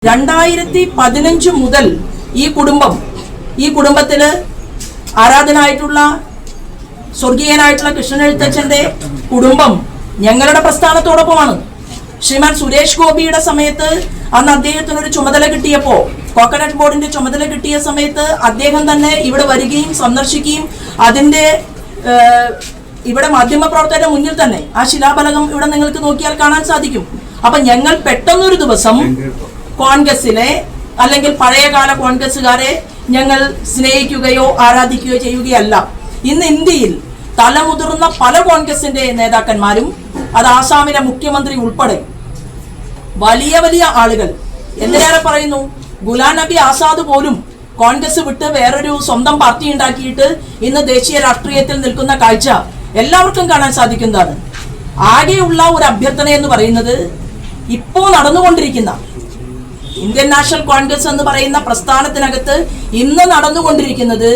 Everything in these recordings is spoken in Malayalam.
2015 മുതൽ ഈ കുടുംബത്തില് ആരാധനായിട്ടുള്ള സ്വർഗീയനായിട്ടുള്ള കൃഷ്ണൻ എഴുത്തച്ഛന്റെ കുടുംബം ഞങ്ങളുടെ പ്രസ്ഥാനത്തോടൊപ്പമാണ്. ശ്രീമാൻ സുരേഷ് ഗോപിയുടെ സമയത്ത് അന്ന് അദ്ദേഹത്തിന് ഒരു ചുമതല കിട്ടിയപ്പോ, കോക്കനട്ട് ബോർഡിന്റെ ചുമതല കിട്ടിയ സമയത്ത് അദ്ദേഹം തന്നെ ഇവിടെ വരികയും സന്ദർശിക്കുകയും അതിന്റെ ഇവിടെ മാധ്യമപ്രവർത്തകരുടെ മുന്നിൽ തന്നെ ആ ശിലാഫലകം ഇവിടെ നിങ്ങൾക്ക് നോക്കിയാൽ കാണാൻ സാധിക്കും. അപ്പൊ ഞങ്ങൾ പെട്ടെന്നൊരു ദിവസം കോൺഗ്രസിലെ അല്ലെങ്കിൽ പഴയകാല കോൺഗ്രസുകാരെ ഞങ്ങൾ സ്നേഹിക്കുകയോ ആരാധിക്കുകയോ ചെയ്യുകയല്ല. ഇന്ന് ഇന്ത്യയിൽ തലമുതിർന്ന പല കോൺഗ്രസിന്റെ നേതാക്കന്മാരും, അത് ആസാമിലെ മുഖ്യമന്ത്രി ഉൾപ്പെടെ വലിയ വലിയ ആളുകൾ, എന്തിനേറെ പറയുന്നു, ഗുലാം നബി ആസാദ് പോലും കോൺഗ്രസ് വിട്ട് വേറൊരു സ്വന്തം പാർട്ടി ഉണ്ടാക്കിയിട്ട് ഇന്ന് ദേശീയ രാഷ്ട്രീയത്തിൽ നിൽക്കുന്ന കാഴ്ച എല്ലാവർക്കും കാണാൻ സാധിക്കുന്നതാണ്. ആകെയുള്ള ഒരു അഭ്യർത്ഥന എന്ന് പറയുന്നത്, ഇപ്പോൾ നടന്നുകൊണ്ടിരിക്കുന്ന ഇന്ത്യൻ നാഷണൽ കോൺഗ്രസ് എന്ന് പറയുന്ന പ്രസ്ഥാനത്തിനകത്ത് ഇന്ന് നടന്നുകൊണ്ടിരിക്കുന്നത്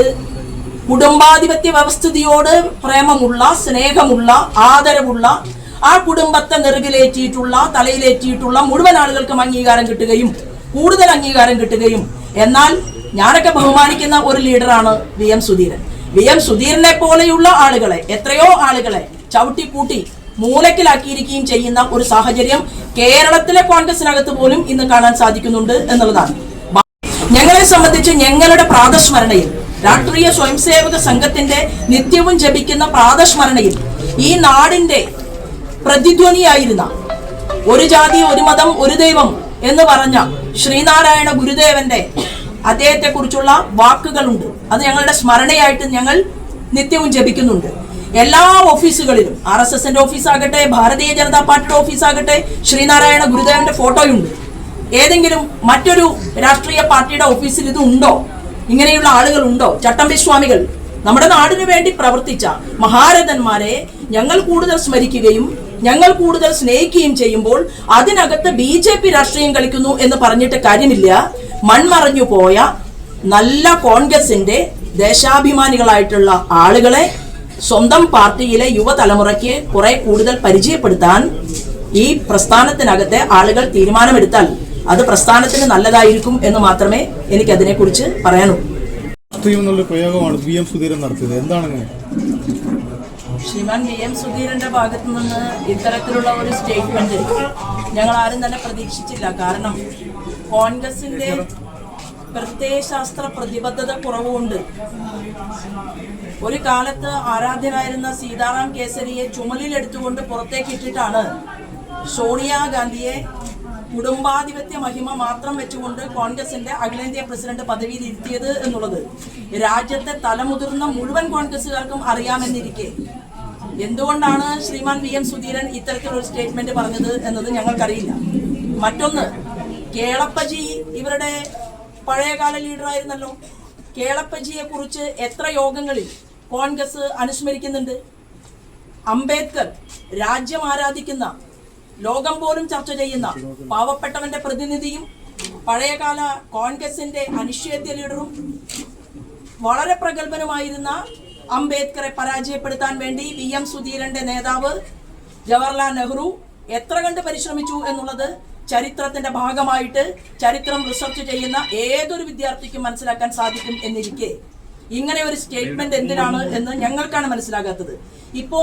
കുടുംബാധിപത്യ വ്യവസ്ഥിതിയോട് പ്രേമമുള്ള, സ്നേഹമുള്ള, ആദരവുള്ള, ആ കുടുംബത്തെ നെറുകിലേറ്റിയിട്ടുള്ള, തലയിലേറ്റിയിട്ടുള്ള മുഴുവൻ ആളുകൾക്കും അംഗീകാരം കിട്ടുകയും കൂടുതൽ അംഗീകാരം കിട്ടുകയും, എന്നാൽ ഞാനൊക്കെ ബഹുമാനിക്കുന്ന ഒരു ലീഡറാണ് VM സുധീരൻ. VM സുധീരനെ പോലെയുള്ള ആളുകളെ, എത്രയോ ആളുകളെ ചവിട്ടിക്കൂട്ടി മൂലക്കിലാക്കിയിരിക്കുകയും ചെയ്യുന്ന ഒരു സാഹചര്യം കേരളത്തിലെ കോൺഗ്രസിനകത്ത് പോലും ഇന്ന് കാണാൻ സാധിക്കുന്നുണ്ട് എന്നുള്ളതാണ്. ഞങ്ങളെ സംബന്ധിച്ച് ഞങ്ങളുടെ പ്രാതസ്മരണയിൽ, രാഷ്ട്രീയ സ്വയംസേവക സംഘത്തിന്റെ നിത്യവും ജപിക്കുന്ന പ്രാതസ്മരണയിൽ ഈ നാടിന്റെ പ്രതിധ്വനിയായിരുന്ന ഒരു ജാതി ഒരു മതം ഒരു ദൈവം എന്ന് പറഞ്ഞ ശ്രീനാരായണ ഗുരുദേവന്റെ അദ്ദേഹത്തെ കുറിച്ചുള്ള വാക്കുകളുണ്ട്. അത് ഞങ്ങളുടെ സ്മരണയായിട്ട് ഞങ്ങൾ നിത്യവും ജപിക്കുന്നുണ്ട്. എല്ലാ ഓഫീസുകളിലും, RSSന്റെ ഓഫീസാകട്ടെ, ഭാരതീയ ജനതാ പാർട്ടിയുടെ ഓഫീസാകട്ടെ, ശ്രീനാരായണ ഗുരുദേവന്റെ ഫോട്ടോയുണ്ട്. ഏതെങ്കിലും മറ്റൊരു രാഷ്ട്രീയ പാർട്ടിയുടെ ഓഫീസിൽ ഇത് ഉണ്ടോ? ഇങ്ങനെയുള്ള ആളുകൾ ഉണ്ടോ? ചട്ടമ്പി സ്വാമികൾ, നമ്മുടെ നാടിനു വേണ്ടി പ്രവർത്തിച്ച മഹാരഥന്മാരെ ഞങ്ങൾ കൂടുതൽ സ്മരിക്കുകയും ഞങ്ങൾ കൂടുതൽ സ്നേഹിക്കുകയും ചെയ്യുമ്പോൾ അതിനകത്ത് BJP രാഷ്ട്രീയം കളിക്കുന്നു എന്ന് പറഞ്ഞിട്ട് കാര്യമില്ല. മൺമറഞ്ഞു പോയ നല്ല കോൺഗ്രസിന്റെ ദേശാഭിമാനികളായിട്ടുള്ള ആളുകളെ സ്വന്തം പാർട്ടിയിലെ യുവതലമുറയ്ക്ക് കുറെ കൂടുതൽ പരിചയപ്പെടുത്താൻ ഈ പ്രസ്ഥാനത്തിനകത്തെ ആളുകൾ തീരുമാനമെടുത്താൽ അത് പ്രസ്ഥാനത്തിന് നല്ലതായിരിക്കും എന്ന് മാത്രമേ എനിക്ക് അതിനെക്കുറിച്ച് പറയാനുള്ളൂ. പ്രയോഗമാണ് VM സുധീരൻ നടത്തിയത്. എന്താണ് ശ്രീമാൻ VM സുധീരന്റെ ഭാഗത്തു നിന്ന് ഇത്തരത്തിലുള്ള ഒരു സ്റ്റേറ്റ്മെന്റ് ഞങ്ങൾ ആരും തന്നെ പ്രതീക്ഷിച്ചില്ല. കാരണം കോൺഗ്രസിന്റെ പ്രത്യയശാസ്ത്ര പ്രതിബദ്ധത കുറവുണ്ട്. ഒരു കാലത്ത് ആരാധ്യനായിരുന്ന സീതാറാം കേസരിയെ ചുമലിലെടുത്തുകൊണ്ട് പുറത്തേക്ക് ഇട്ടിട്ടാണ് സോണിയാഗാന്ധിയെ കുടുംബാധിപത്യ മഹിമ മാത്രം വെച്ചുകൊണ്ട് കോൺഗ്രസിന്റെ അഖിലേന്ത്യാ പ്രസിഡന്റ് പദവിയിൽ ഇരുത്തിയത് എന്നുള്ളത് രാജ്യത്തെ തലമുതിർന്ന മുഴുവൻ കോൺഗ്രസുകാർക്കും അറിയാമെന്നിരിക്കെ എന്തുകൊണ്ടാണ് ശ്രീമാൻ VM സുധീരൻ ഇത്തരത്തിലൊരു സ്റ്റേറ്റ്മെന്റ് പറഞ്ഞത് എന്നത് ഞങ്ങൾക്കറിയില്ല. മറ്റൊന്ന്, കേളപ്പജി ഇവരുടെ പഴയകാല ലീഡറായിരുന്നല്ലോ. കേളപ്പജിയെ കുറിച്ച് എത്ര യോഗങ്ങളിൽ കോൺഗ്രസ് അനുസ്മരിക്കുന്നുണ്ട്. അംബേദ്കർ, രാജ്യം ആരാധിക്കുന്ന, ലോകം പോലും ചർച്ച ചെയ്യുന്ന പാവപ്പെട്ടവന്റെ പ്രതിനിധിയും പഴയകാല കോൺഗ്രസിന്റെ അനിഷേധ്യ ലീഡറും വളരെ പ്രഗത്ഭനുമായിരുന്ന അംബേദ്കറെ പരാജയപ്പെടുത്താൻ വേണ്ടി VM സുധീരന്റെ നേതാവ് ജവഹർലാൽ നെഹ്റു എത്ര കണ്ട് പരിശ്രമിച്ചു എന്നുള്ളത് ചരിത്രത്തിന്റെ ഭാഗമായിട്ട് ചരിത്രം റിസർച്ച് ചെയ്യുന്ന ഏതൊരു വിദ്യാർത്ഥിക്കും മനസ്സിലാക്കാൻ സാധിക്കും എന്നിരിക്കെ ഇങ്ങനെ ഒരു സ്റ്റേറ്റ്മെന്റ് എന്തിനാണ് എന്ന് ഞങ്ങൾക്കാണ് മനസ്സിലാകാത്തത്. ഇപ്പോ